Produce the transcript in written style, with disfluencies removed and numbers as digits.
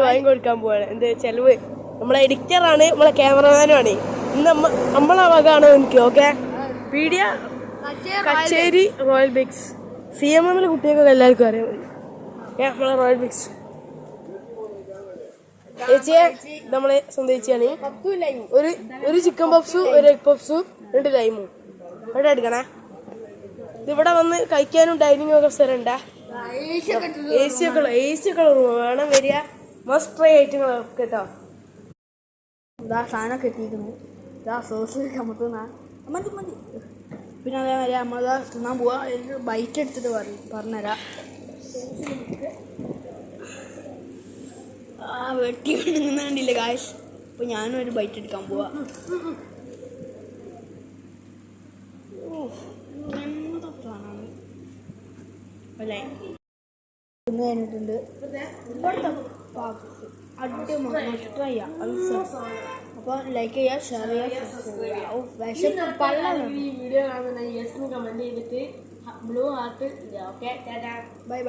വാങ്ങിക്കൊടുക്കാൻ പോവാണ്. എന്ത് ചെലവ് നമ്മളെ എഡിറ്ററാണ്, നമ്മളെ ക്യാമറമാനുമാണ്. ഇന്ന് നമ്മളെ വകാണ് എനിക്ക്. ഓക്കെ, പീഡിയ കച്ചേരി റോയൽ ബിക്സ് CMMൽ കുട്ടികൾക്ക് എല്ലാവർക്കും അറിയാം. നമ്മളെ റോയൽ ബിക്സ് ചേച്ചിയെ നമ്മളെ സ്വന്തം ചേച്ചിയാണ്. ഒരു ചിക്കൻ പപ്സും ഒരു എഗ് പപ്സും 2 ലൈമും ഇവിടെ എടുക്കണേ. ഇതിവിടെ വന്ന് കഴിക്കാനും ഡൈനിങ് ഒക്കെ സ്ഥലമുണ്ട്. AC ഒക്കെ റൂം വേണം വരിക. മസ്റ്റ് ട്രൈ ഐറ്റങ്ങളൊക്കെ കേട്ടോ. ഇതാ സാധനമൊക്കെ എത്തിയിരുന്നു. ഇതാ സോസ് കമത്തുന്ന മതി. പിന്നെ അതേമാതിരി നമ്മൾ തിന്നാൻ പോവാ. ഒരു ബൈറ്റ് എടുത്തിട്ട് പറഞ്ഞുതരാം. വെട്ടി കണ്ടില്ല കാശ്. അപ്പോൾ ഞാനും ഒരു ബൈറ്റ് എടുക്കാൻ പോവാ. അല്ലേ തിന്ന് കഴിഞ്ഞിട്ടുണ്ട്. അപ്പോൾ ലൈക്ക് ചെയ്യുക, ഷെയർ ചെയ്യുക. ഈ വീഡിയോ കാണുന്ന കമന്റ് ചെയ്തിട്ട് ബ്ലൂ ഹാർട്ട്. Okay, by.